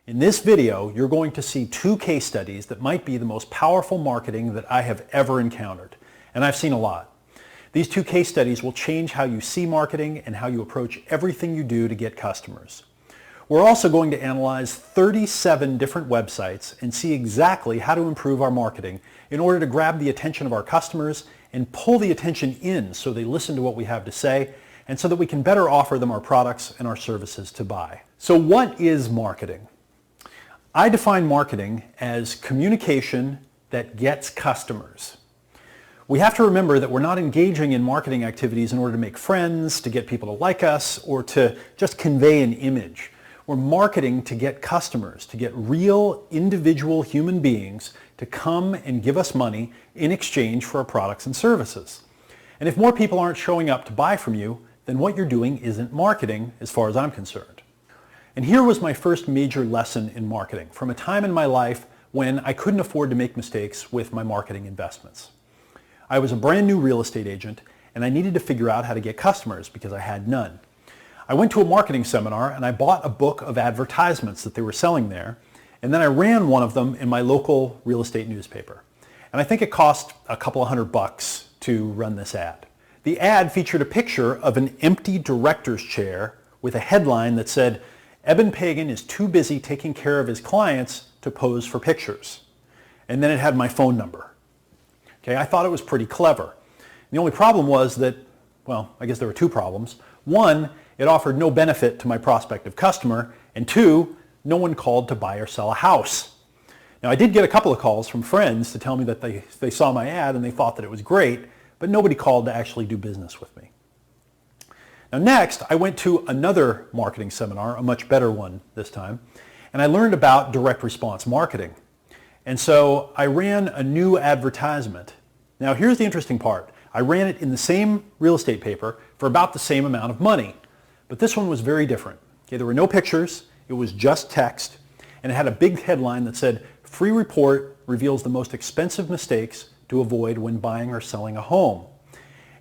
In this video, you're going to see two case studies that might be the most powerful marketing that I have ever encountered, and I've seen a lot. These two case studies will change how you see marketing and how you approach everything you do to get customers. We're also going to analyze 37 different websites and see exactly how to improve our marketing in order to grab the attention of our customers and pull the attention in so they listen to what we have to say and so that we can better offer them our products and our services to buy. So what is marketing? I define marketing as communication that gets customers. We have to remember that we're not engaging in marketing activities in order to make friends, to get people to like us, or to just convey an image. We're marketing to get customers, to get real individual human beings to come and give us money in exchange for our products and services. And if more people aren't showing up to buy from you, then what you're doing isn't marketing as far as I'm concerned. And here was my first major lesson in marketing from a time in my life when I couldn't afford to make mistakes with my marketing investments. I was a brand new real estate agent and I needed to figure out how to get customers because I had none. I went to a marketing seminar and I bought a book of advertisements that they were selling there, and then I ran one of them in my local real estate newspaper. And I think it cost a couple of $100 to run this ad. The ad featured a picture of an empty director's chair with a headline that said, "Eben Pagan is too busy taking care of his clients to pose for pictures." And then it had my phone number. Okay, I thought it was pretty clever. The only problem was that, well, I guess there were two problems. One, it offered no benefit to my prospective customer, and two, no one called to buy or sell a house. Now, I did get a couple of calls from friends to tell me that they saw my ad and they thought that it was great, but nobody called to actually do business with me. Now next, I went to another marketing seminar, a much better one this time, and I learned about direct response marketing. And so I ran a new advertisement. Now here's the interesting part. I ran it in the same real estate paper for about the same amount of money, but this one was very different. Okay, there were no pictures, it was just text, and it had a big headline that said, "Free report reveals the most expensive mistakes to avoid when buying or selling a home."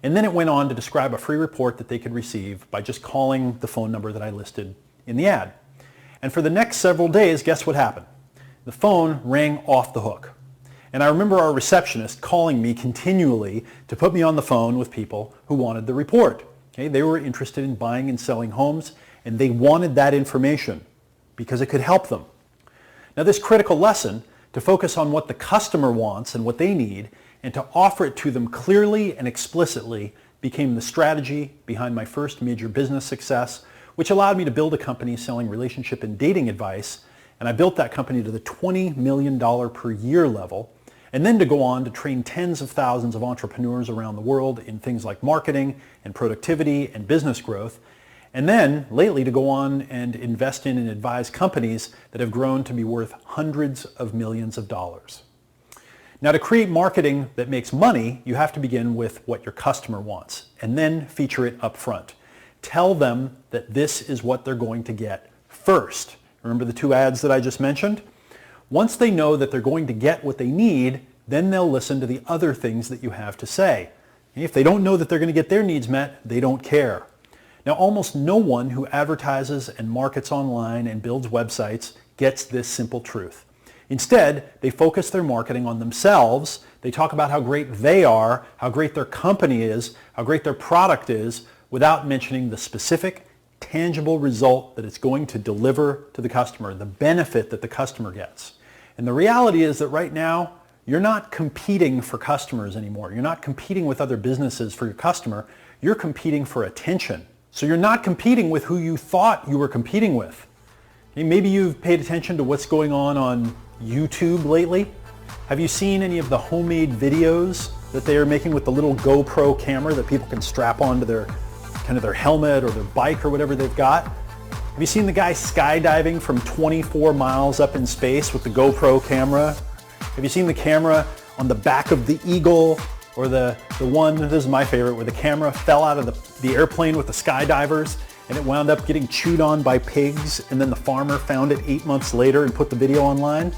And then it went on to describe a free report that they could receive by just calling the phone number that I listed in the ad. And for the next several days, guess what happened? The phone rang off the hook. And I remember our receptionist calling me continually to put me on the phone with people who wanted the report. Okay, they were interested in buying and selling homes, and they wanted that information because it could help them. Now this critical lesson, to focus on what the customer wants and what they need, and to offer it to them clearly and explicitly, became the strategy behind my first major business success, which allowed me to build a company selling relationship and dating advice. And I built that company to the $20 million per year level, and then to go on to train tens of thousands of entrepreneurs around the world in things like marketing and productivity and business growth. And then lately to go on and invest in and advise companies that have grown to be worth hundreds of millions of dollars. Now, to create marketing that makes money, you have to begin with what your customer wants and then feature it up front. Tell them that this is what they're going to get first. Remember the two ads that I just mentioned? Once they know that they're going to get what they need, then they'll listen to the other things that you have to say. If they don't know that they're going to get their needs met, they don't care. Now, almost no one who advertises and markets online and builds websites gets this simple truth. Instead, they focus their marketing on themselves. They talk about how great they are, how great their company is, how great their product is, without mentioning the specific, tangible result that it's going to deliver to the customer, the benefit that the customer gets. And the reality is that right now, you're not competing for customers anymore. You're not competing with other businesses for your customer. You're competing for attention. So you're not competing with who you thought you were competing with. Okay, maybe you've paid attention to what's going on YouTube lately. Have you seen any of the homemade videos that they are making with the little GoPro camera that people can strap onto their helmet or their bike or whatever they've got? Have you seen the guy skydiving from 24 miles up in space with the GoPro camera? Have you seen the camera on the back of the Eagle, or the one, this is my favorite, where the camera fell out of the airplane with the skydivers and it wound up getting chewed on by pigs, and then the farmer found it 8 months later and put the video online?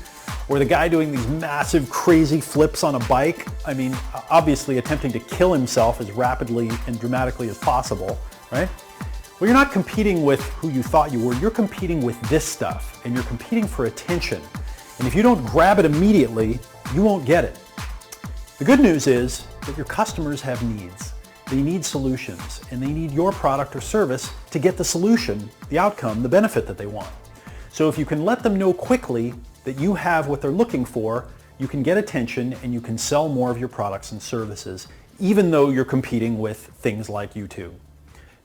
Or the guy doing these massive crazy flips on a bike, I mean, obviously attempting to kill himself as rapidly and dramatically as possible, right? Well, you're not competing with who you thought you were. You're competing with this stuff, and you're competing for attention. And if you don't grab it immediately, you won't get it. The good news is that your customers have needs. They need solutions, and they need your product or service to get the solution, the outcome, the benefit that they want. So if you can let them know quickly that you have what they're looking for, you can get attention and you can sell more of your products and services, even though you're competing with things like YouTube.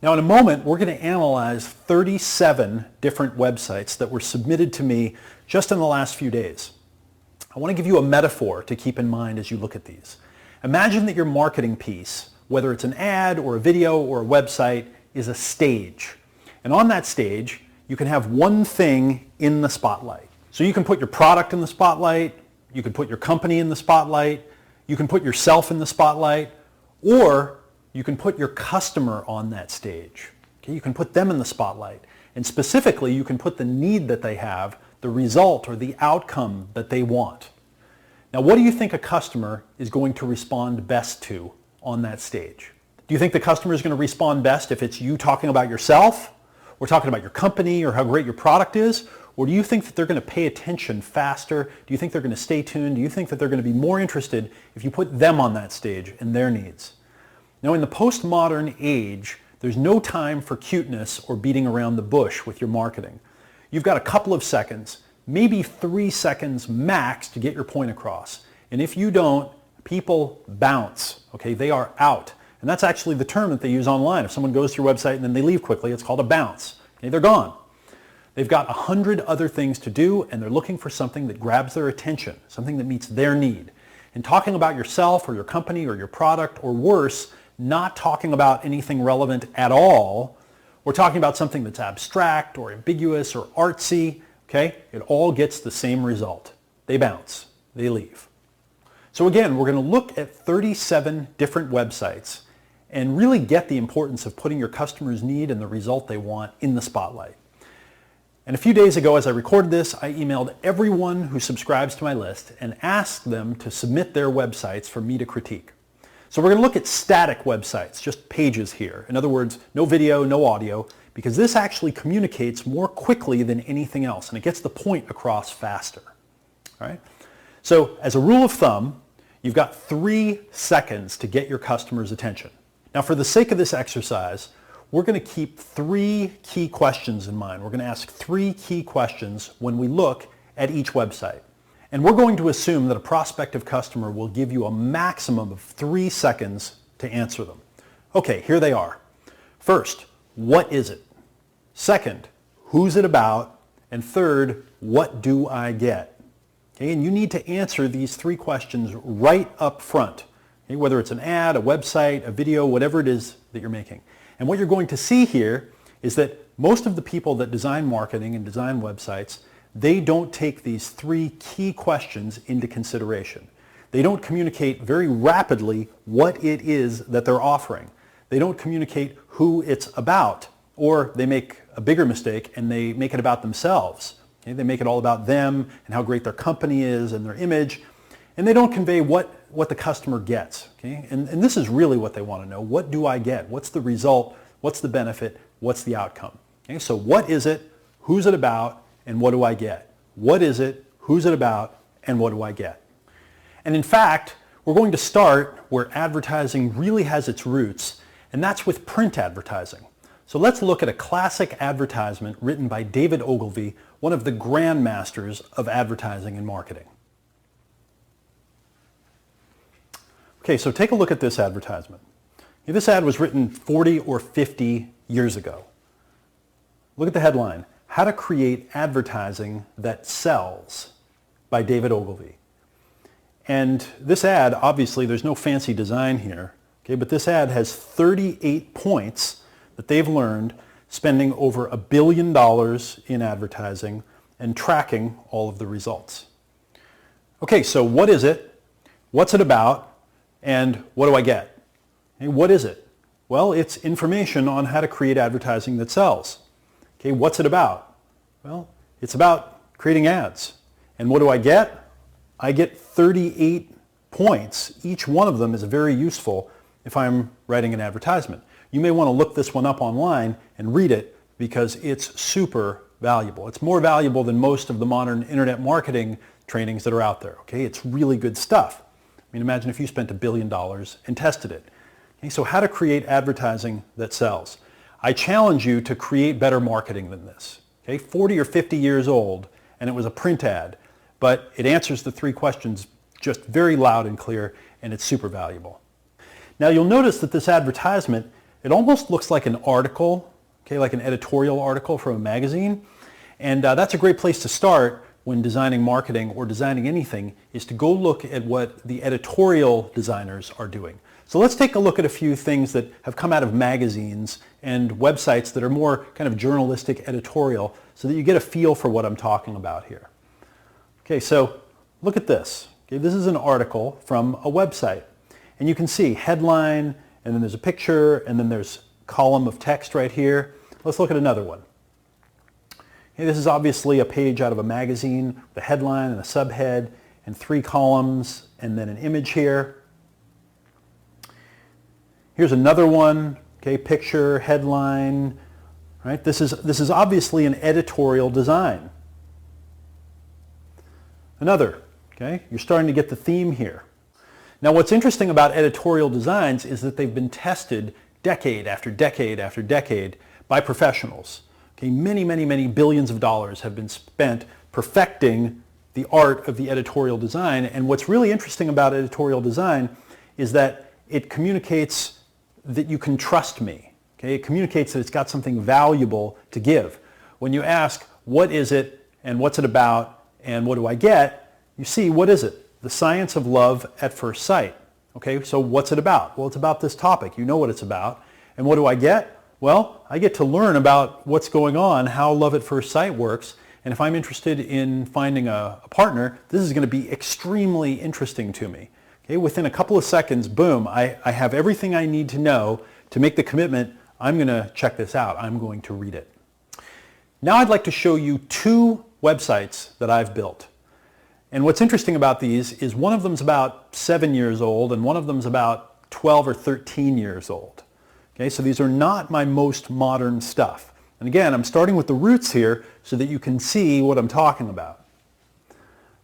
Now in a moment, we're going to analyze 37 different websites that were submitted to me just in the last few days. I want to give you a metaphor to keep in mind as you look at these. Imagine that your marketing piece, whether it's an ad or a video or a website, is a stage. And on that stage, you can have one thing in the spotlight. So you can put your product in the spotlight, you can put your company in the spotlight, you can put yourself in the spotlight, or you can put your customer on that stage. Okay? You can put them in the spotlight. And specifically, you can put the need that they have, the result or the outcome that they want. Now, what do you think a customer is going to respond best to on that stage? Do you think the customer is going to respond best if it's you talking about yourself, or talking about your company or how great your product is? Or do you think that they're going to pay attention faster? Do you think they're going to stay tuned? Do you think that they're going to be more interested if you put them on that stage and their needs? Now, in the postmodern age, there's no time for cuteness or beating around the bush with your marketing. You've got a couple of seconds, maybe 3 seconds max to get your point across. And if you don't, people bounce, okay? They are out. And that's actually the term that they use online. If someone goes to your website and then they leave quickly, it's called a bounce. Okay? They're gone. They've got 100 other things to do, and they're looking for something that grabs their attention, something that meets their need. And talking about yourself or your company or your product, or worse, not talking about anything relevant at all, or talking about something that's abstract or ambiguous or artsy, okay? It all gets the same result. They bounce. They leave. So again, we're going to look at 37 different websites and really get the importance of putting your customer's need and the result they want in the spotlight. And a few days ago, as I recorded this, I emailed everyone who subscribes to my list and asked them to submit their websites for me to critique. So we're going to look at static websites, just pages here. In other words, no video, no audio, because this actually communicates more quickly than anything else, and it gets the point across faster. All right? So as a rule of thumb, you've got 3 seconds to get your customer's attention. Now, for the sake of this exercise, we're going to keep 3 key questions in mind. We're going to ask 3 key questions when we look at each website. And we're going to assume that a prospective customer will give you a maximum of 3 seconds to answer them. Okay, here they are. First, what is it? Second, who's it about? And third, what do I get? Okay, and you need to answer these 3 questions right up front. Okay, whether it's an ad, a website, a video, whatever it is that you're making. And what you're going to see here is that most of the people that design marketing and design websites, they don't take these 3 key questions into consideration. They don't communicate very rapidly what it is that they're offering. They don't communicate who it's about, or they make a bigger mistake and they make it about themselves. Okay? They make it all about them and how great their company is and their image, and they don't convey what the customer gets. Okay? And this is really what they want to know. What do I get? What's the result? What's the benefit? What's the outcome? Okay? So what is it? Who's it about? And what do I get? What is it? Who's it about? And what do I get? And in fact, we're going to start where advertising really has its roots, and that's with print advertising. So let's look at a classic advertisement written by David Ogilvy, one of the grandmasters of advertising and marketing. Okay, so take a look at this advertisement. This ad was written 40 or 50 years ago. Look at the headline, How to Create Advertising That Sells by David Ogilvy. And this ad, obviously there's no fancy design here, okay, but this ad has 38 points that they've learned spending over $1 billion in advertising and tracking all of the results. Okay, so what is it? What's it about? And what do I get? Okay, what is it? Well, it's information on how to create advertising that sells. Okay, what's it about? Well, it's about creating ads. And what do I get? I get 38 points. Each one of them is very useful if I'm writing an advertisement. you may want to look this one up online and read it because it's super valuable. It's more valuable than most of the modern internet marketing trainings that are out there. Okay, it's really good stuff. I mean, imagine if you spent $1 billion and tested it. Okay, so how to create advertising that sells. I challenge you to create better marketing than this. Okay, 40 or 50 years old, and it was a print ad, but it answers the 3 questions just very loud and clear, and it's super valuable. Now you'll notice that this advertisement, it almost looks like an article, okay, like an editorial article from a magazine, and that's a great place to start when designing marketing or designing anything, is to go look at what the editorial designers are doing. So let's take a look at a few things that have come out of magazines and websites that are more kind of journalistic editorial so that you get a feel for what I'm talking about here. Okay, so look at this. Okay, this is an article from a website. And you can see headline, and then there's a picture, and then there's a column of text right here. Let's look at another one. Okay, this is obviously a page out of a magazine, the headline and a subhead, and 3 columns, and then an image here. Here's another one, okay, picture, headline, right? This is obviously an editorial design. Another, okay, you're starting to get the theme here. Now what's interesting about editorial designs is that they've been tested decade after decade after decade by professionals. Okay, many billions of dollars have been spent perfecting the art of the editorial design, and what's really interesting about editorial design is that it communicates that you can trust me. Okay? It communicates that it's got something valuable to give. When you ask, what is it, and what's it about, and what do I get, you see, what is it? The science of love at first sight. Okay, so what's it about? Well, it's about this topic. You know what it's about. And what do I get? Well, I get to learn about what's going on, how love at first sight works, and if I'm interested in finding a partner, this is going to be extremely interesting to me. Okay, within a couple of seconds, boom, I have everything I need to know to make the commitment. I'm going to check this out. I'm going to read it. Now I'd like to show you 2 websites that I've built. And what's interesting about these is one of them's about 7 years old and one of them's about 12 or 13 years old. Okay, so these are not my most modern stuff. And again, I'm starting with the roots here so that you can see what I'm talking about. All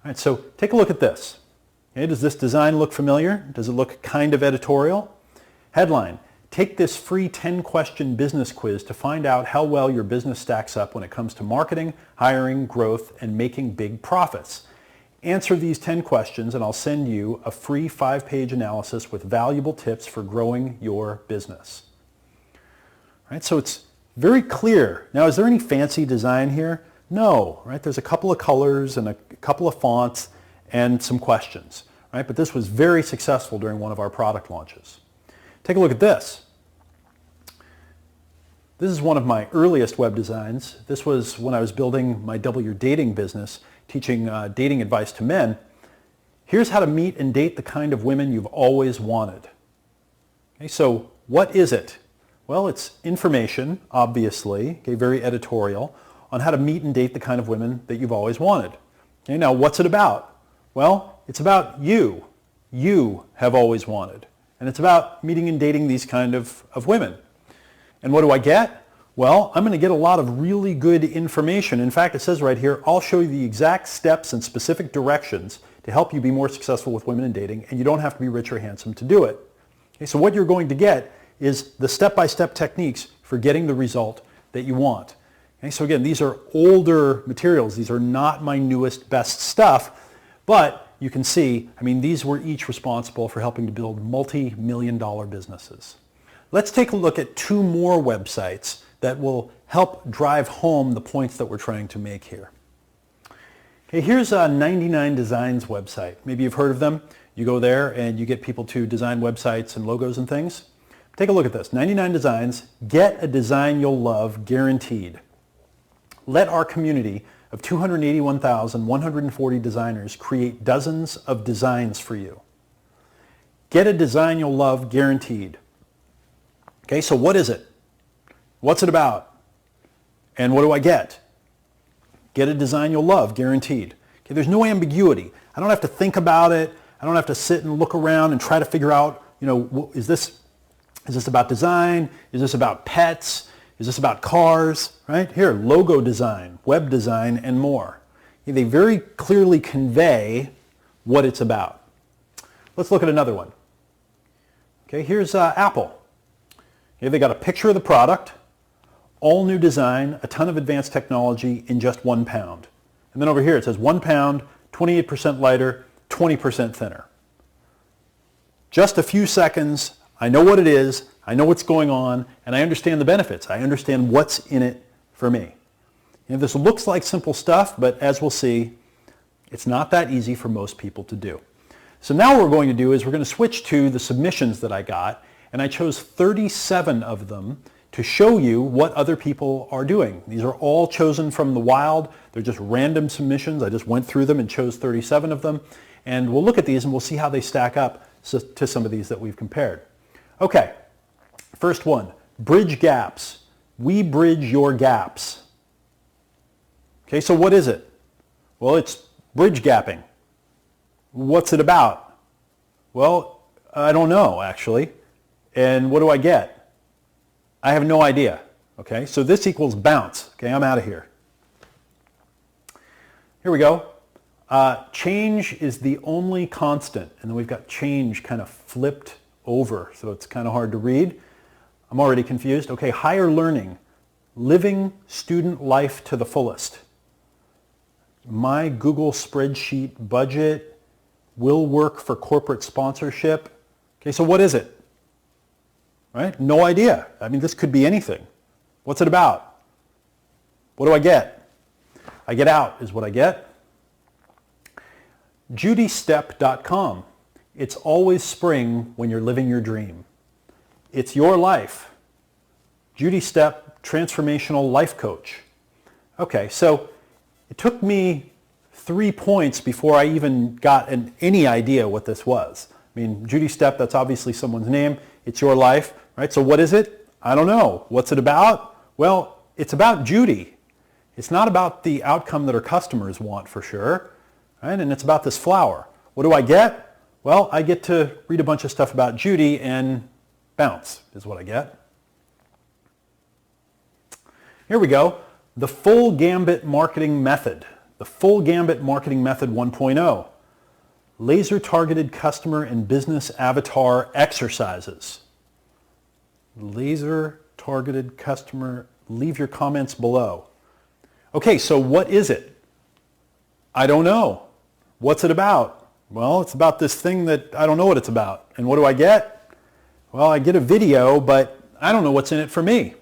right, so take a look at this. Okay, does this design look familiar? Does it look kind of editorial? Headline, take this free 10-question business quiz to find out how well your business stacks up when it comes to marketing, hiring, growth, and making big profits. Answer these 10 questions and I'll send you a free 5-page analysis with valuable tips for growing your business. All right, so it's very clear. Now, is there any fancy design here? No, right? There's a couple of colors and a couple of fonts and some questions, right? But this was very successful during one of our product launches. Take a look at this. This is one of my earliest web designs. This was when I was building my Double Your Dating business, teaching dating advice to men. Here's how to meet and date the kind of women you've always wanted. Okay, so what is it? Well, it's information, obviously, okay, very editorial, on how to meet and date the kind of women that you've always wanted. Okay, now what's it about? Well, it's about you. You have always wanted. And it's about meeting and dating these kind of women. And what do I get? Well, I'm going to get a lot of really good information. In fact, it says right here, I'll show you the exact steps and specific directions to help you be more successful with women in dating, and you don't have to be rich or handsome to do it. Okay, so what you're going to get is the step-by-step techniques for getting the result that you want. Okay, so again, these are older materials. These are not my newest, best stuff. But you can see, I mean, these were each responsible for helping to build multi-million-dollar businesses. Let's take a look at 2 more websites that will help drive home the points that we're trying to make here. Okay, here's a 99 Designs website. Maybe you've heard of them. You go there and you get people to design websites and logos and things. Take a look at this. 99 Designs, get a design you'll love, guaranteed. Let our community of 281,140 designers create dozens of designs for you. Get a design you'll love, guaranteed. Okay, so what is it? What's it about? And what do I get? Get a design you'll love, guaranteed. Okay, there's no ambiguity. I don't have to think about it. I don't have to sit and look around and try to figure out, you know, is this Is this about design? Is this about pets? Is this about cars? Right? Here, logo design, web design, and more. They very clearly convey what it's about. Let's look at another one. Okay, here's Apple. Okay, they got a picture of the product, all new design, a ton of advanced technology in just 1 pound. And then over here it says 1 pound, 28% lighter, 20% thinner. Just a few seconds, I know what it is, I know what's going on, and I understand the benefits. I understand what's in it for me. This looks like simple stuff, but as we'll see, it's not that easy for most people to do. So now what we're going to do is we're going to switch to the submissions that I got, and I chose 37 of them to show you what other people are doing. These are all chosen from the wild. They're just random submissions. I just went through them and chose 37 of them, and we'll look at these and we'll see how they stack up to some of these that we've compared. Okay, first one, bridge gaps. We bridge your gaps. Okay, so what is it? Well, it's bridge gapping. What's it about? Well, I don't know, actually. And what do I get? I have no idea. Okay, so this equals bounce. Okay, I'm out of here. Here we go. Change is the only constant. And then we've got change kind of flipped over, so it's kind of hard to read. I'm already confused. Okay, higher learning. Living student life to the fullest. My Google spreadsheet budget will work for corporate sponsorship. Okay, so what is it? Right? No idea. I mean, this could be anything. What's it about? What do I get? I get out is what I get. JudyStep.com. It's always spring when you're living your dream. It's your life. Judy Step, transformational life coach. Okay, so it took me 3 points before I even got any idea what this was. I mean, Judy Step, that's obviously someone's name. It's your life, right? So what is it? I don't know. What's it about? Well, it's about Judy. It's not about the outcome that her customers want for sure, right? And it's about this flower. What do I get? Well, I get to read a bunch of stuff about Judy and bounce is what I get. Here we go. The full gambit marketing method. The full gambit marketing method 1.0. Laser targeted customer and business avatar exercises. Laser targeted customer, leave your comments below. Okay, so what is it? I don't know. What's it about? Well, it's about this thing that I don't know what it's about. And what do I get? Well, I get a video, but I don't know what's in it for me.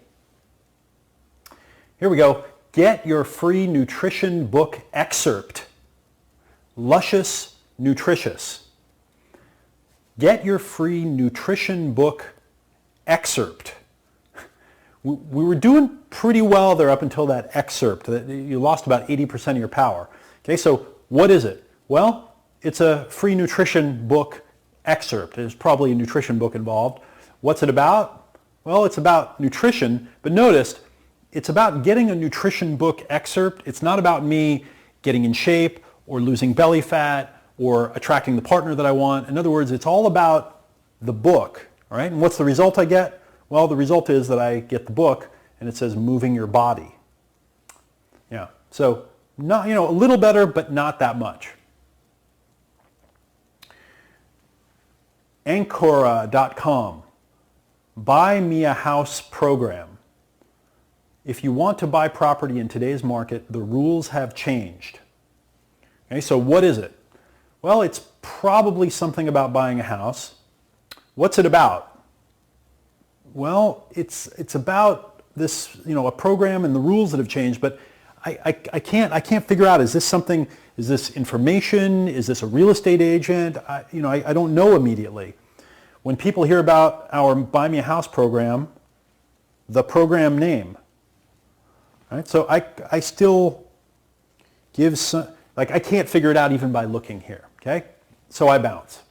Here we go. Get your free nutrition book excerpt. Luscious, nutritious. Get your free nutrition book excerpt. We were doing pretty well there up until that excerpt. You lost about 80% of your power. Okay, so what is it? Well, it's a free nutrition book excerpt. There's probably a nutrition book involved. What's it about? Well, it's about nutrition, but notice it's about getting a nutrition book excerpt. It's not about me getting in shape or losing belly fat or attracting the partner that I want. In other words, it's all about the book, all right? And what's the result I get? Well, the result is that I get the book and it says moving your body. Yeah, so not, a little better, but not that much. Ancora.com, buy me a house program. If you want to buy property in today's market, the rules have changed. Okay, so what is it? Well, it's probably something about buying a house. What's it about? Well, it's about this, a program and the rules that have changed, but I can't figure out, is this information? Is this a real estate agent? I don't know immediately. When people hear about our Buy Me a House program, the program name, right? So I still give some, I can't figure it out even by looking here, okay? So I bounce.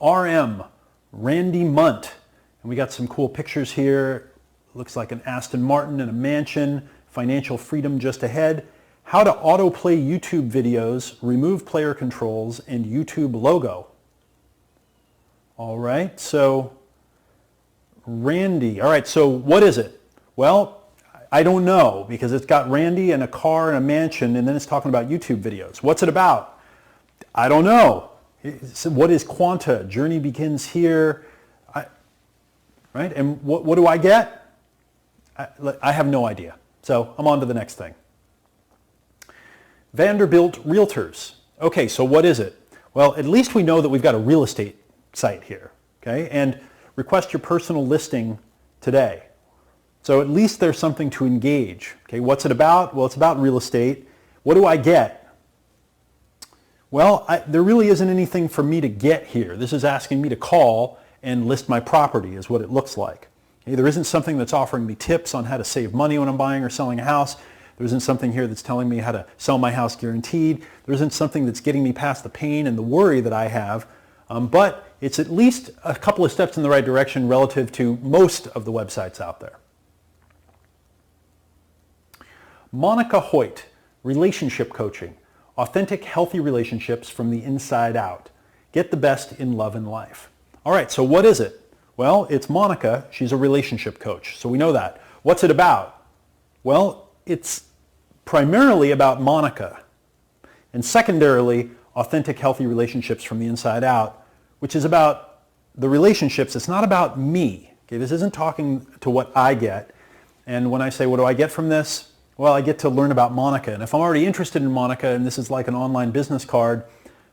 RM, Randy Munt. And we got some cool pictures here. Looks like an Aston Martin and a mansion, financial freedom just ahead. How to autoplay YouTube videos, remove player controls, and YouTube logo. All right, so Randy. All right, so what is it? Well, I don't know because it's got Randy and a car and a mansion and then it's talking about YouTube videos. What's it about? I don't know. What is Quanta? Journey begins here. Right? And what do I get? I have no idea. So I'm on to the next thing. Vanderbilt Realtors. Okay, so what is it? Well, at least we know that we've got a real estate site here. Okay, and request your personal listing today. So at least there's something to engage. Okay, what's it about? Well, it's about real estate. What do I get? Well, there really isn't anything for me to get here. This is asking me to call and list my property is what it looks like. Okay, there isn't something that's offering me tips on how to save money when I'm buying or selling a house. There isn't something here that's telling me how to sell my house guaranteed. There isn't something that's getting me past the pain and the worry that I have. But it's at least a couple of steps in the right direction relative to most of the websites out there. Monica Hoyt, relationship coaching. Authentic, healthy relationships from the inside out. Get the best in love and life. All right, so what is it? Well, it's Monica. She's a relationship coach, so we know that. What's it about? Well, it's primarily about Monica. And secondarily, authentic, healthy relationships from the inside out, which is about the relationships. It's not about me. Okay, this isn't talking to what I get. And when I say, what do I get from this? Well, I get to learn about Monica. And if I'm already interested in Monica and this is like an online business card,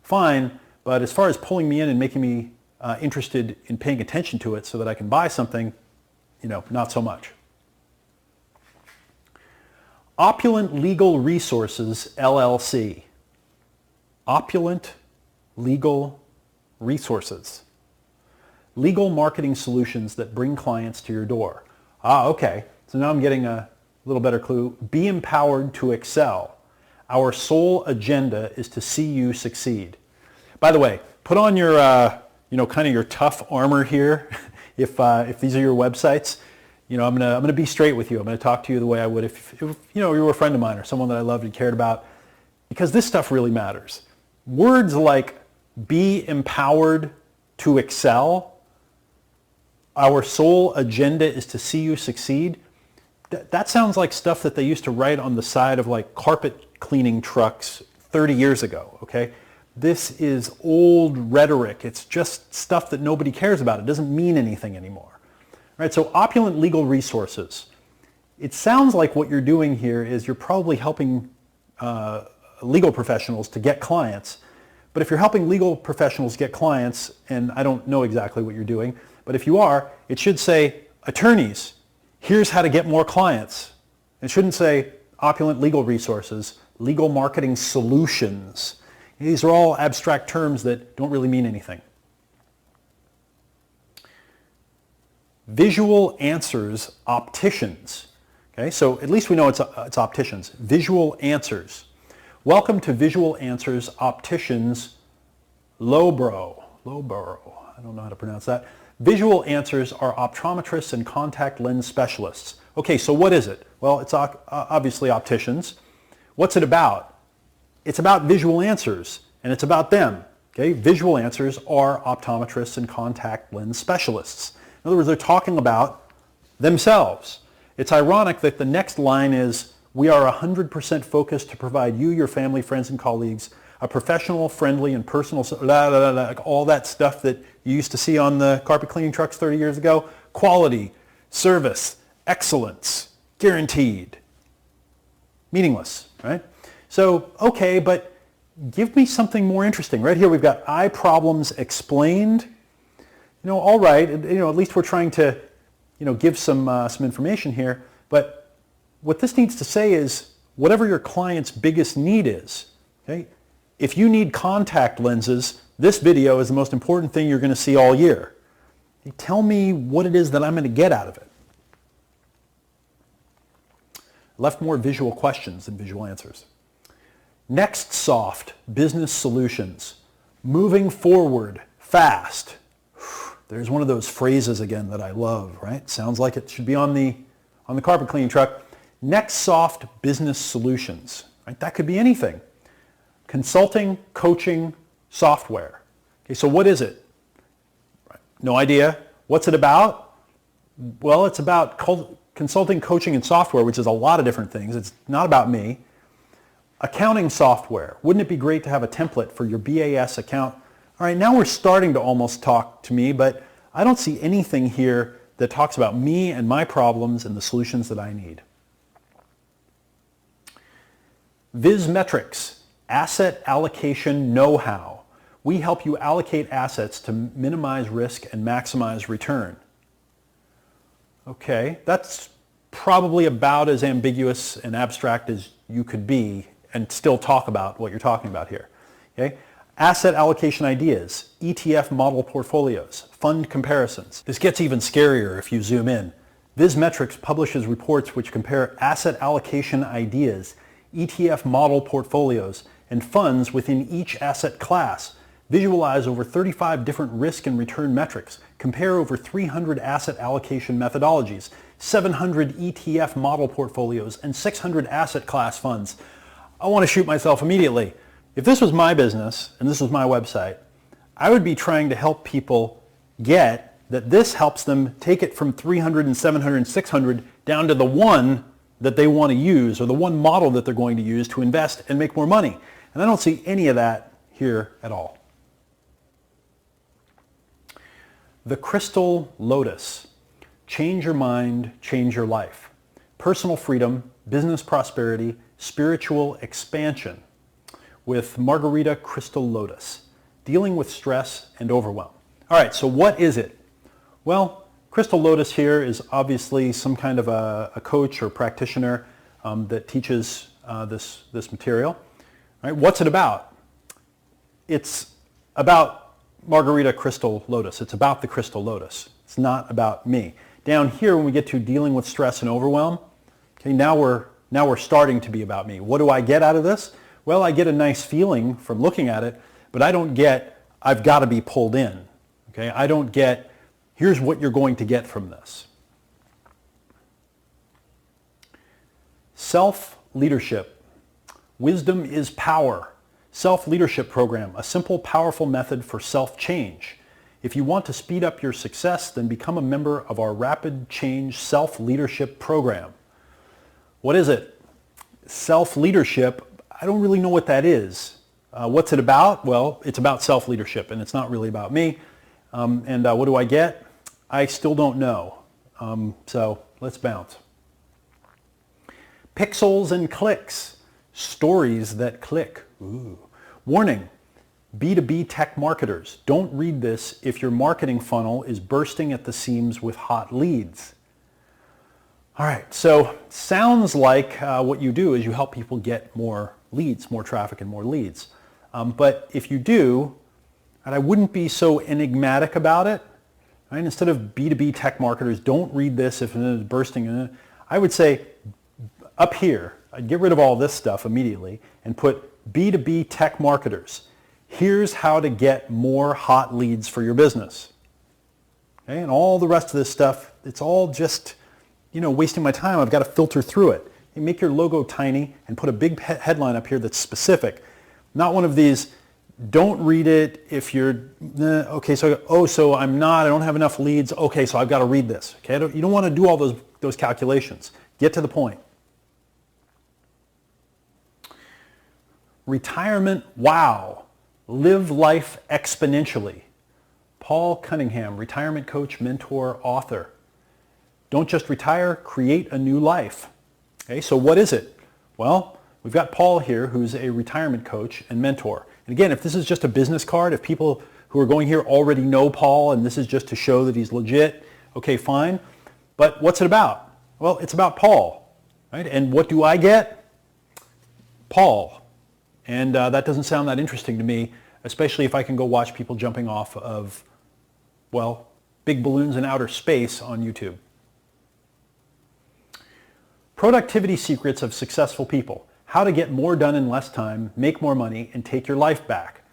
fine. But as far as pulling me in and making me interested in paying attention to it so that I can buy something, not so much. Opulent Legal Resources, LLC. Opulent Legal Resources. Legal marketing solutions that bring clients to your door. Okay. So now I'm getting a little better clue. Be empowered to excel. Our sole agenda is to see you succeed. By the way, put on your, kind of your tough armor here. if these are your websites, I'm gonna be straight with you. I'm gonna talk to you the way I would if you were a friend of mine or someone that I loved and cared about, because this stuff really matters. Words like be empowered to excel. Our sole agenda is to see you succeed. That sounds like stuff that they used to write on the side of like carpet cleaning trucks 30 years ago, okay? This is old rhetoric. It's just stuff that nobody cares about. It doesn't mean anything anymore. All right, so opulent legal resources. It sounds like what you're doing here is you're probably helping legal professionals to get clients. But if you're helping legal professionals get clients, and I don't know exactly what you're doing, but if you are, it should say, attorneys, here's how to get more clients. It shouldn't say opulent legal resources, legal marketing solutions. These are all abstract terms that don't really mean anything. Visual Answers Opticians. Okay, so at least we know it's opticians. Visual Answers. Welcome to Visual Answers Opticians Lowborough. I don't know how to pronounce that. Visual Answers are optometrists and contact lens specialists. Okay, so what is it? Well, it's obviously opticians. What's it about? It's about Visual Answers, and it's about them. Okay, Visual Answers are optometrists and contact lens specialists. In other words, they're talking about themselves. It's ironic that the next line is, we are 100% focused to provide you, your family, friends, and colleagues a professional, friendly, and personal, like all that stuff that you used to see on the carpet cleaning trucks 30 years ago. Quality, service, excellence, guaranteed. Meaningless, right? So, okay, but give me something more interesting. Right here we've got eye problems explained. All right, at least we're trying to, give some information here. But what this needs to say is, whatever your client's biggest need is, okay? If you need contact lenses, this video is the most important thing you're going to see all year. Okay, tell me what it is that I'm going to get out of it. Left more visual questions than visual answers. Next soft business solutions. Moving forward fast. There's one of those phrases again that I love, right? Sounds like it should be on the carpet cleaning truck. Next soft business solutions, right? That could be anything. Consulting, coaching, software. Okay, so what is it? Right. No idea. What's it about? Well, it's about consulting, coaching, and software, which is a lot of different things. It's not about me. Accounting software. Wouldn't it be great to have a template for your BAS account? All right, now we're starting to almost talk to me, but I don't see anything here that talks about me and my problems and the solutions that I need. Viz Metrics, asset allocation know-how. We help you allocate assets to minimize risk and maximize return. Okay, that's probably about as ambiguous and abstract as you could be and still talk about what you're talking about here. Okay? Asset allocation ideas, ETF model portfolios, fund comparisons. This gets even scarier if you zoom in. Viz Metrics publishes reports which compare asset allocation ideas, ETF model portfolios, and funds within each asset class. Visualize over 35 different risk and return metrics. Compare over 300 asset allocation methodologies, 700 ETF model portfolios, and 600 asset class funds. I want to shoot myself immediately. If this was my business and this was my website, I would be trying to help people get that this helps them take it from 300 and 700 and 600 down to the one that they want to use or the one model that they're going to use to invest and make more money. And I don't see any of that here at all. The Crystal Lotus. Change your mind, change your life. Personal freedom, business prosperity, spiritual expansion with Margarita Crystal Lotus. Dealing with stress and overwhelm. All right, so what is it? Well, Crystal Lotus here is obviously some kind of a coach or practitioner that teaches this material. All right, what's it about? It's about Margarita Crystal Lotus. It's about the Crystal Lotus. It's not about me. Down here, when we get to dealing with stress and overwhelm, okay, now we're starting to be about me. What do I get out of this? Well, I get a nice feeling from looking at it, but I don't get, I've got to be pulled in. Okay, I don't get, here's what you're going to get from this. Self-leadership. Wisdom is power. Self-leadership program, a simple, powerful method for self-change. If you want to speed up your success, then become a member of our Rapid Change Self-Leadership program. What is it? Self-leadership, I don't really know what that is. What's it about? Well, it's about self-leadership, and it's not really about me. What do I get? I still don't know. So let's bounce. Pixels and clicks. Stories that click. Ooh. Warning. B2B tech marketers. Don't read this if your marketing funnel is bursting at the seams with hot leads. All right, so sounds like what you do is you help people get more leads, more traffic and more leads. But if you do, and I wouldn't be so enigmatic about it, right? Instead of B2B tech marketers, don't read this if it is bursting. I would say up here, I'd get rid of all this stuff immediately and put B2B tech marketers. Here's how to get more hot leads for your business. Okay? And all the rest of this stuff, it's all just, wasting my time. I've got to filter through it. You make your logo tiny and put a big headline up here that's specific. Not one of these, don't read it if you're, okay, so I don't have enough leads. Okay, so I've got to read this. Okay, you don't want to do all those calculations. Get to the point. Retirement, wow. Live life exponentially. Paul Cunningham, retirement coach, mentor, author. Don't just retire, create a new life. Okay, so what is it? Well, we've got Paul here, who's a retirement coach and mentor. And again, if this is just a business card, if people who are going here already know Paul and this is just to show that he's legit, okay, fine. But what's it about? Well, it's about Paul, right? And what do I get? Paul. And that doesn't sound that interesting to me, especially if I can go watch people jumping off of, well, big balloons in outer space on YouTube. Productivity secrets of successful people. How to get more done in less time, make more money, and take your life back.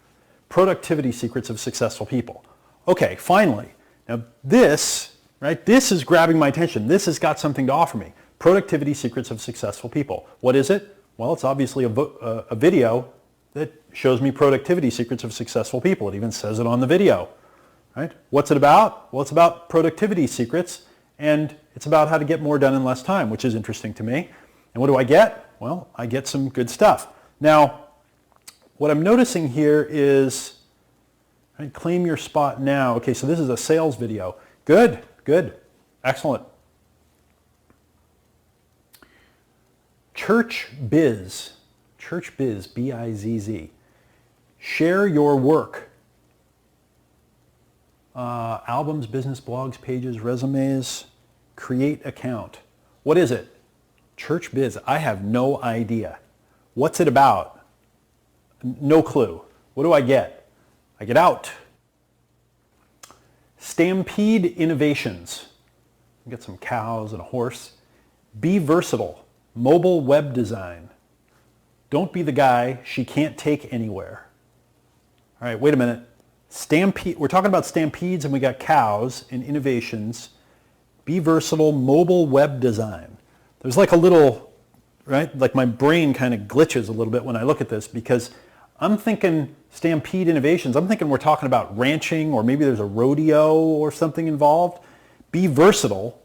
Productivity secrets of successful people. Okay, finally. Now this, right, this is grabbing my attention. This has got something to offer me. Productivity secrets of successful people. What is it? Well, it's obviously a video that shows me productivity secrets of successful people. It even says it on the video. right? What's it about? Well, it's about productivity secrets, and it's about how to get more done in less time, which is interesting to me. And what do I get? Well, I get some good stuff. Now, what I'm noticing here is, right, claim your spot now. Okay, so this is a sales video. Good, good, excellent. Church Biz, B-I-Z-Z. Share your work. Albums, business blogs, pages, resumes, create account. What is it? Church Biz. I have no idea. What's it about? No clue. What do I get? I get out. Stampede Innovations. Get some cows and a horse. Be versatile. Mobile web design. Don't be the guy she can't take anywhere. All right, wait a minute. Stampede. We're talking about stampedes and we got cows and innovations. Be versatile. Mobile web design. There's like a little, right? Like my brain kind of glitches a little bit when I look at this because I'm thinking Stampede Innovations. I'm thinking we're talking about ranching or maybe there's a rodeo or something involved. Be versatile.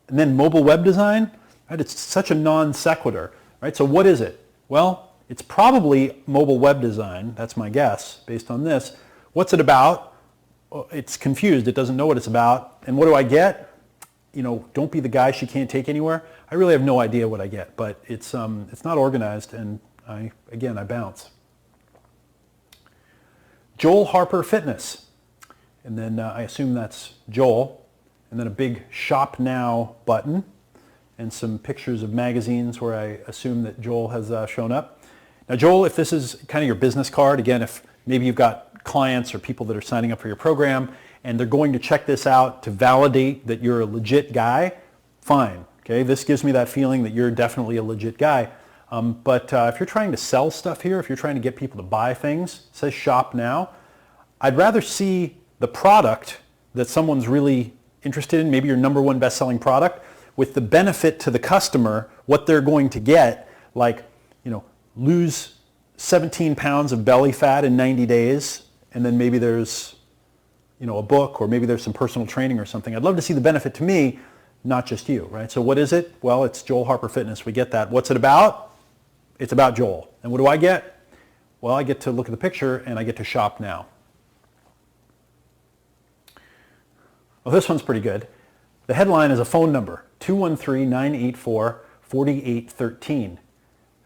And then mobile web design. Right? It's such a non sequitur, right? So what is it? Well, it's probably mobile web design. That's my guess based on this. What's it about? Well, it's confused. It doesn't know what it's about. And what do I get? You know, don't be the guy she can't take anywhere. I really have no idea what I get, but it's not organized, and I bounce. Joel Harper Fitness, and then I assume that's Joel, and then a big Shop Now button, and some pictures of magazines where I assume that Joel has shown up. Now, Joel, if this is kind of your business card, again, if maybe you've got clients or people that are signing up for your program, and they're going to check this out to validate that you're a legit guy, fine. Okay, this gives me that feeling that you're definitely a legit guy. But if you're trying to sell stuff here, if you're trying to get people to buy things, it says Shop Now, I'd rather see the product that someone's really interested in, maybe your number one best-selling product, with the benefit to the customer, what they're going to get, like, you know, lose 17 pounds of belly fat in 90 days, and then maybe there's, you know, a book, or maybe there's some personal training or something. I'd love to see the benefit to me, not just you, right? So what is it? Well, it's Joel Harper Fitness. We get that. What's it about? It's about Joel. And what do I get? Well, I get to look at the picture and I get to shop now. Well, this one's pretty good. The headline is a phone number, 213-984-4813.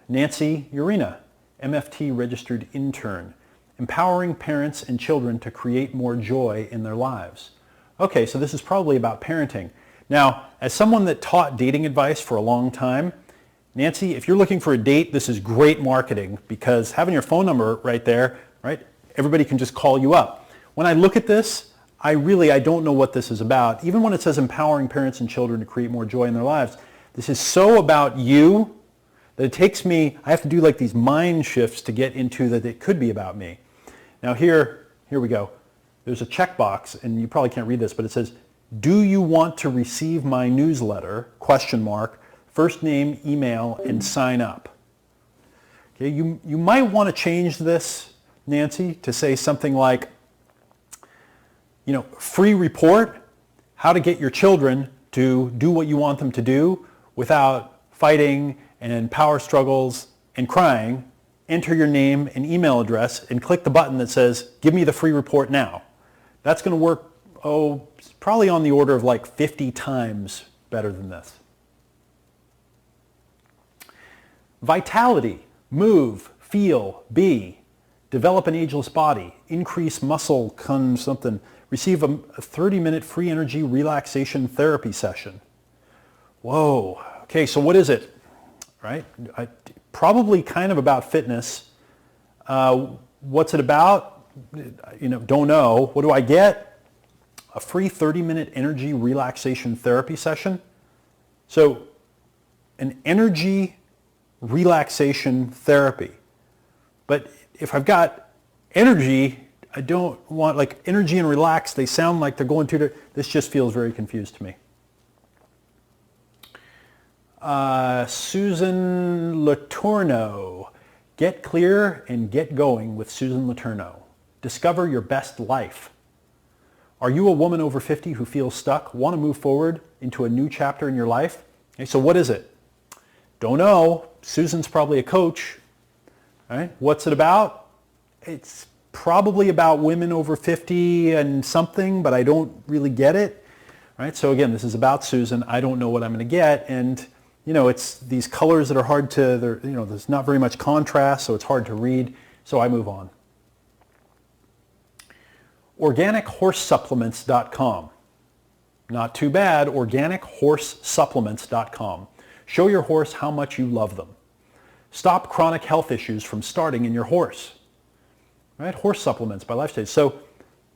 Nancy Urena, MFT registered intern, empowering parents and children to create more joy in their lives. Okay, so this is probably about parenting. Now, as someone that taught dating advice for a long time, Nancy, if you're looking for a date, this is great marketing because having your phone number right there, right, everybody can just call you up. When I look at this, I don't know what this is about. Even when it says empowering parents and children to create more joy in their lives, this is so about you that it takes me, I have to do like these mind shifts to get into that it could be about me. Now here we go. There's a checkbox, and you probably can't read this, but it says, do you want to receive my newsletter? ? First name, email, and sign up. Okay, you might want to change this, Nancy, to say something like, you know, free report, how to get your children to do what you want them to do without fighting and power struggles and crying. Enter your name and email address and click the button that says, give me the free report now. That's going to work, probably on the order of like 50 times better than this. Vitality, move, feel, be, develop an ageless body, increase muscle, something, receive a 30-minute free energy relaxation therapy session. Whoa, okay, so what is it, right? Probably kind of about fitness. What's it about? You know, don't know. What do I get? A free 30-minute energy relaxation therapy session. So an energy relaxation therapy. But if I've got energy, I don't want, like, energy and relax, they sound like they're going to, this just feels very confused to me. Susan Letourneau. Get clear and get going with Susan Letourneau. Discover your best life. Are you a woman over 50 who feels stuck, want to move forward into a new chapter in your life? Okay, so what is it? Don't know. Susan's probably a coach. All right. What's it about? It's probably about women over 50 and something, but I don't really get it. All right. So again, this is about Susan. I don't know what I'm going to get. And, it's these colors that are hard to, there's not very much contrast, so it's hard to read. So I move on. OrganicHorseSupplements.com. Not too bad. OrganicHorseSupplements.com. Show your horse how much you love them. Stop chronic health issues from starting in your horse. Right? Horse supplements by life stage. So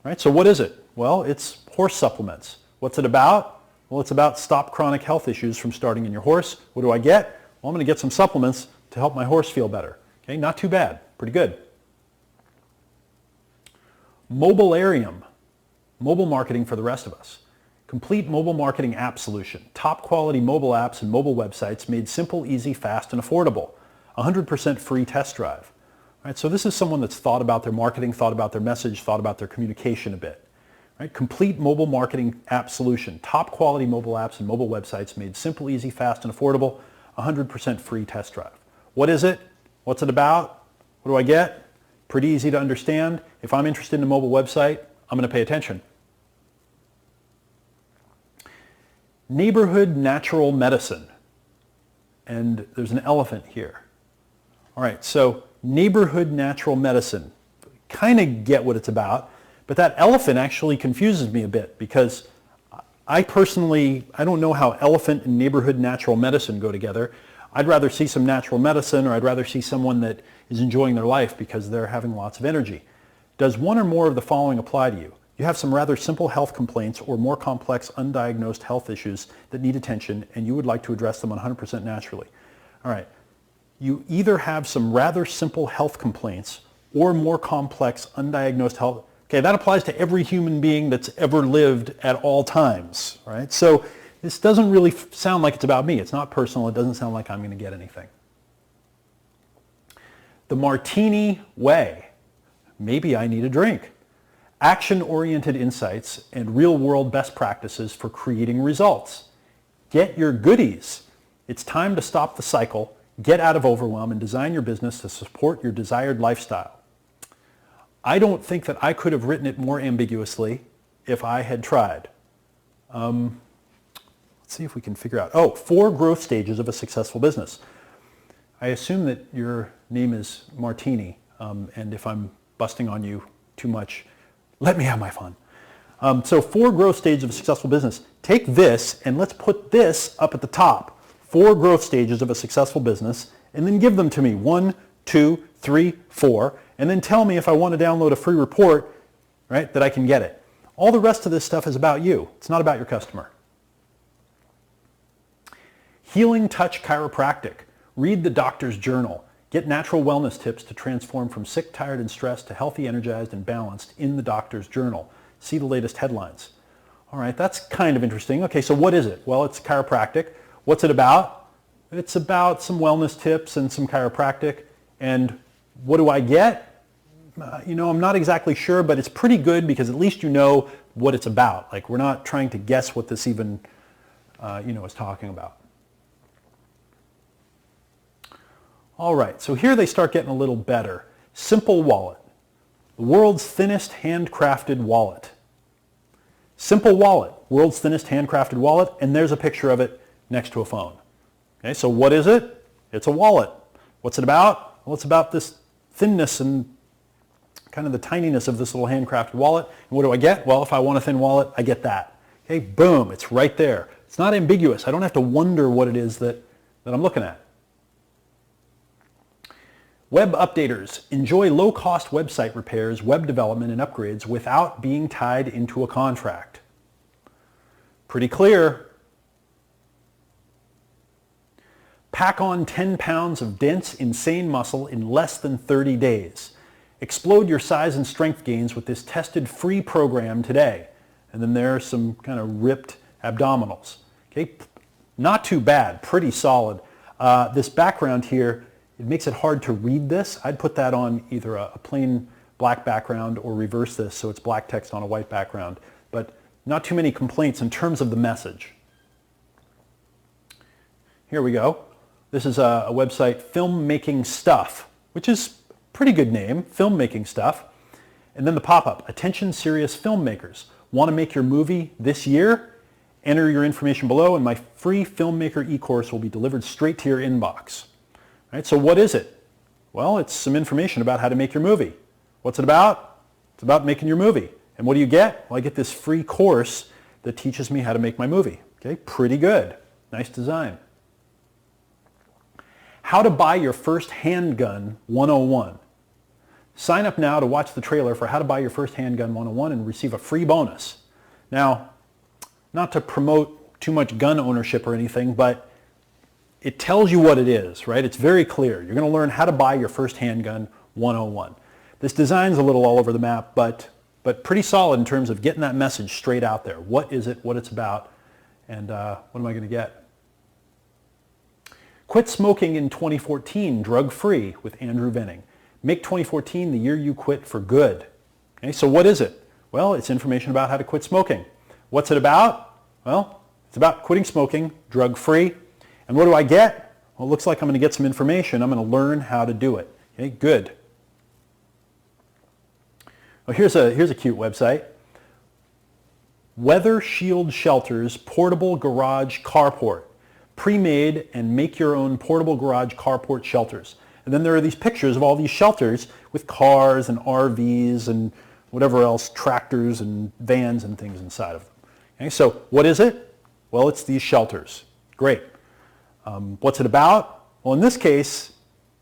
what is it? Well, it's horse supplements. What's it about? Well, it's about stop chronic health issues from starting in your horse. What do I get? Well, I'm going to get some supplements to help my horse feel better. Okay, not too bad. Pretty good. Mobilarium. Mobile marketing for the rest of us. Complete mobile marketing app solution. Top quality mobile apps and mobile websites made simple, easy, fast, and affordable. 100% free test drive. All right, so this is someone that's thought about their marketing, thought about their message, thought about their communication a bit. Right? Complete mobile marketing app solution. Top quality mobile apps and mobile websites made simple, easy, fast, and affordable. 100% free test drive. What is it? What's it about? What do I get? Pretty easy to understand. If I'm interested in a mobile website, I'm going to pay attention. Neighborhood Natural Medicine. And there's an elephant here. All right, so Neighborhood Natural Medicine. Kind of get what it's about, but that elephant actually confuses me a bit because I don't know how elephant and neighborhood natural medicine go together. I'd rather see some natural medicine, or I'd rather see someone that is enjoying their life because they're having lots of energy. Does one or more of the following apply to you? You have some rather simple health complaints or more complex undiagnosed health issues that need attention, and you would like to address them 100% naturally. All right. You either have some rather simple health complaints or more complex undiagnosed health. Okay, that applies to every human being that's ever lived at all times, right? So this doesn't really sound like it's about me. It's not personal. It doesn't sound like I'm going to get anything. The Martini Way. Maybe I need a drink. Action-oriented insights and real-world best practices for creating results. Get your goodies. It's time to stop the cycle, get out of overwhelm, and design your business to support your desired lifestyle. I don't think that I could have written it more ambiguously if I had tried. Let's see if we can figure out. 4 growth stages of a successful business. I assume that your name is Martini, and if I'm busting on you too much, let me have my fun. So 4 growth stages of a successful business. Take this and let's put this up at the top. 4 growth stages of a successful business, and then give them to me. 1, 2, 3, 4, and then tell me if I want to download a free report, right, that I can get it. All the rest of this stuff is about you. It's not about your customer. Healing Touch Chiropractic. Read the doctor's journal. Get natural wellness tips to transform from sick, tired, and stressed to healthy, energized, and balanced in the doctor's journal. See the latest headlines. All right, that's kind of interesting. Okay, so what is it? Well, it's chiropractic. What's it about? It's about some wellness tips and some chiropractic. And what do I get? I'm not exactly sure, but it's pretty good because at least you know what it's about. Like, we're not trying to guess what this even, is talking about. All right, so here they start getting a little better. Simple Wallet, the world's thinnest handcrafted wallet. Simple Wallet, world's thinnest handcrafted wallet, and there's a picture of it next to a phone. Okay, so what is it? It's a wallet. What's it about? Well, it's about this thinness and kind of the tininess of this little handcrafted wallet. And what do I get? Well, if I want a thin wallet, I get that. Okay, boom, it's right there. It's not ambiguous. I don't have to wonder what it is that I'm looking at. Web updaters. Enjoy low-cost website repairs, web development, and upgrades without being tied into a contract. Pretty clear. Pack on 10 pounds of dense, insane muscle in less than 30 days. Explode your size and strength gains with this tested free program today. And then there are some kind of ripped abdominals. Okay, not too bad, pretty solid. This background here, it makes it hard to read this. I'd put that on either a plain black background or reverse this so it's black text on a white background. but not too many complaints in terms of the message. Here we go. This is a website, Filmmaking Stuff, which is a pretty good name, Filmmaking Stuff. And then the pop-up, attention serious filmmakers. Want to make your movie this year? Enter your information below and my free Filmmaker e-course will be delivered straight to your inbox. All right, so what is it? Well, it's some information about how to make your movie. What's it about? It's about making your movie. And what do you get? Well, I get this free course that teaches me how to make my movie. Okay, pretty good. Nice design. How to buy your first handgun 101. Sign up now to watch the trailer for How to Buy Your First Handgun 101 and receive a free bonus. Now, not to promote too much gun ownership or anything, but it tells you what it is, right? It's very clear. You're going to learn how to buy your first handgun 101. This design's a little all over the map, but pretty solid in terms of getting that message straight out there. What is it, what it's about, and what am I going to get? Quit Smoking in 2014, Drug-Free with Andrew Venning. Make 2014 the year you quit for good. Okay, so what is it? Well, it's information about how to quit smoking. What's it about? Well, it's about quitting smoking, drug-free. And what do I get? Well, it looks like I'm going to get some information. I'm going to learn how to do it. Okay, good. Well, here's a cute website. Weather Shield Shelters Portable Garage Carport. Pre-made and make your own portable garage carport shelters. And then there are these pictures of all these shelters with cars and RVs and whatever else, tractors and vans and things inside of them. Okay, so what is it? Well, it's these shelters. Great. What's it about? Well, in this case,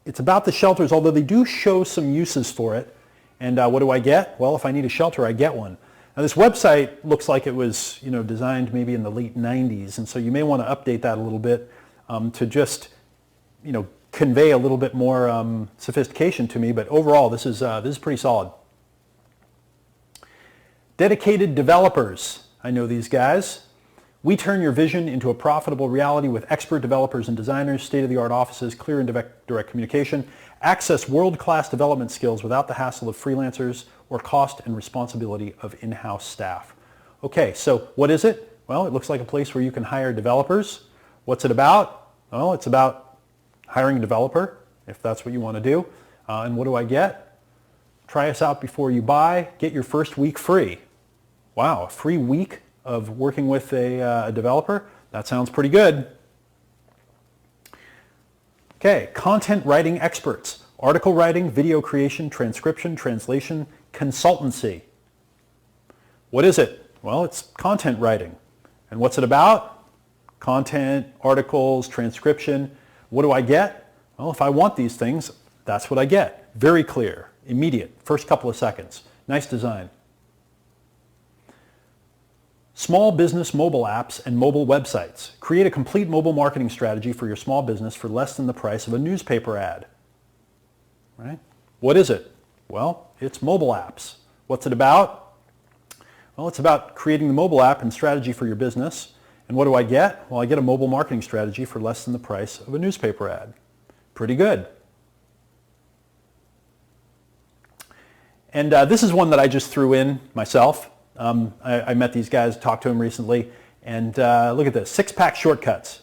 it's about the shelters, although they do show some uses for it. And what do I get? Well, if I need a shelter, I get one. Now, this website looks like it was, designed maybe in the late 90s, and so you may want to update that a little bit to just, convey a little bit more sophistication to me. But overall, this is pretty solid. Dedicated developers. I know these guys. We turn your vision into a profitable reality with expert developers and designers, state-of-the-art offices, clear and direct communication. Access world-class development skills without the hassle of freelancers or cost and responsibility of in-house staff. Okay, so what is it? Well, it looks like a place where you can hire developers. What's it about? Well, it's about hiring a developer, if that's what you want to do. And what do I get? Try us out before you buy. Get your first week free. Wow, a free week of working with a developer? That sounds pretty good. Okay, content writing experts. Article writing, video creation, transcription, translation, consultancy. What is it? Well, it's content writing. And what's it about? Content, articles, transcription. What do I get? Well, if I want these things, that's what I get. Very clear, immediate, first couple of seconds. Nice design. Small business mobile apps and mobile websites. Create a complete mobile marketing strategy for your small business for less than the price of a newspaper ad. Right? What is it? Well, it's mobile apps. What's it about? Well, it's about creating the mobile app and strategy for your business. And what do I get? Well, I get a mobile marketing strategy for less than the price of a newspaper ad. Pretty good. And this is one that I just threw in myself. I met these guys, talked to them recently, and look at this, 6-pack shortcuts.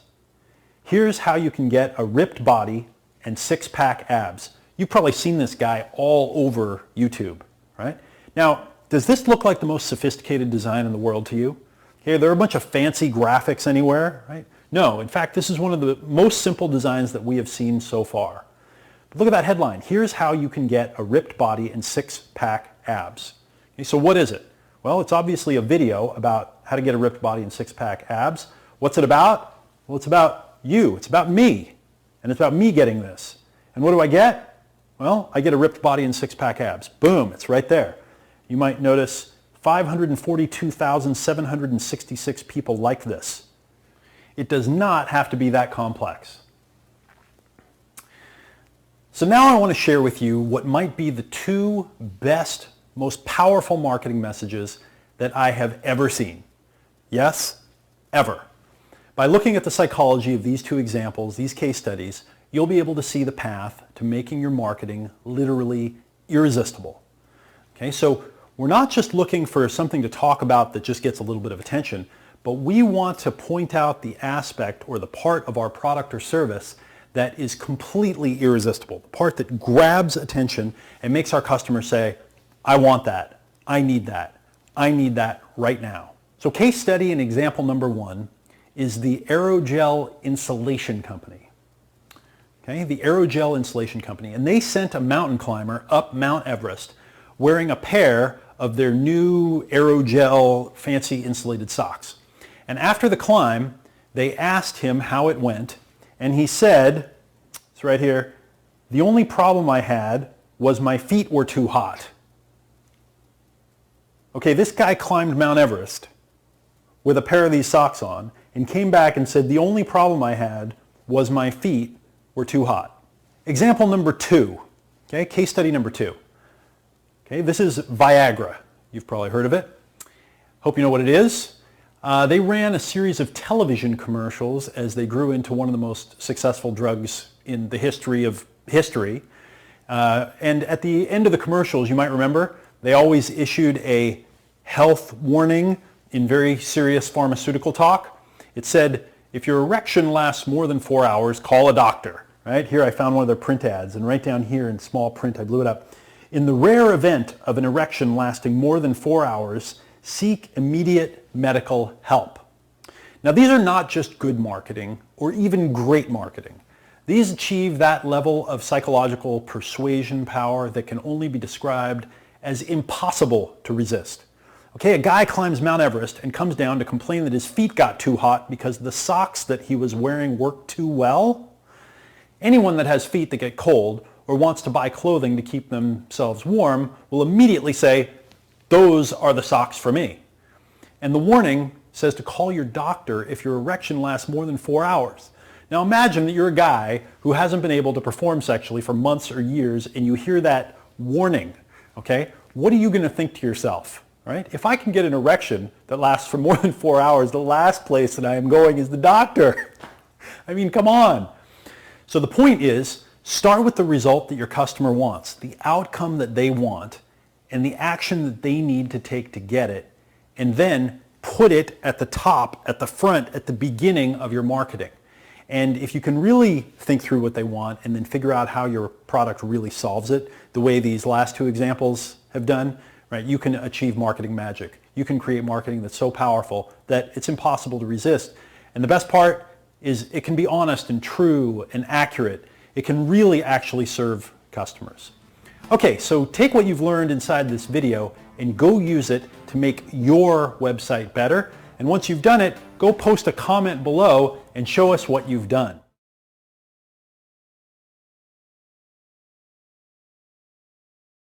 Here's how you can get a ripped body and 6-pack abs. You've probably seen this guy all over YouTube, right? Now, does this look like the most sophisticated design in the world to you? Okay, there are a bunch of fancy graphics anywhere, right? No, in fact, this is one of the most simple designs that we have seen so far. But look at that headline. Here's how you can get a ripped body and 6-pack abs. Okay, so what is it? Well, it's obviously a video about how to get a ripped body and 6-pack abs. What's it about? Well, it's about you. It's about me. And it's about me getting this. And what do I get? Well, I get a ripped body and 6-pack abs. Boom, it's right there. You might notice 542,766 people like this. It does not have to be that complex. So now I want to share with you what might be the 2 best, most powerful marketing messages that I have ever seen. Yes, ever. By looking at the psychology of these 2 examples, these case studies, you'll be able to see the path to making your marketing literally irresistible. Okay, so We're not just looking for something to talk about that just gets a little bit of attention, but we want to point out the aspect or the part of our product or service that is completely irresistible, the part that grabs attention and makes our customers say, I want that, I need that right now. So case study and example number 1 is the aerogel insulation company. Okay, the aerogel insulation company. And they sent a mountain climber up Mount Everest wearing a pair of their new aerogel fancy insulated socks. And after the climb, they asked him how it went, and he said, it's right here, the only problem I had was my feet were too hot. Okay, this guy climbed Mount Everest with a pair of these socks on and came back and said, the only problem I had was my feet were too hot. Example number 2, okay, case study number 2. Okay, this is Viagra. You've probably heard of it. Hope you know what it is. They ran a series of television commercials as they grew into one of the most successful drugs in the history of history. And at the end of the commercials, you might remember, they always issued a health warning in very serious pharmaceutical talk. It said, if your erection lasts more than 4 hours, call a doctor. Right? Here I found one of their print ads, and right down here in small print, I blew it up. In the rare event of an erection lasting more than 4 hours, seek immediate medical help. Now, these are not just good marketing or even great marketing. These achieve that level of psychological persuasion power that can only be described as impossible to resist. Okay, a guy climbs Mount Everest and comes down to complain that his feet got too hot because the socks that he was wearing worked too well. Anyone that has feet that get cold or wants to buy clothing to keep themselves warm will immediately say, those are the socks for me. And the warning says to call your doctor if your erection lasts more than 4 hours. Now imagine that you're a guy who hasn't been able to perform sexually for months or years, and you hear that warning, okay? What are you going to think to yourself, right? If I can get an erection that lasts for more than 4 hours, the last place that I am going is the doctor. I mean, come on. So the point is, start with the result that your customer wants, the outcome that they want, and the action that they need to take to get it, and then put it at the top, at the front, at the beginning of your marketing. And if you can really think through what they want and then figure out how your product really solves it, the way these last 2 examples have done, right, you can achieve marketing magic. You can create marketing that's so powerful that it's impossible to resist. And the best part is it can be honest and true and accurate. It can really actually serve customers. Okay, so take what you've learned inside this video and go use it to make your website better. And once you've done it, go post a comment below and show us what you've done.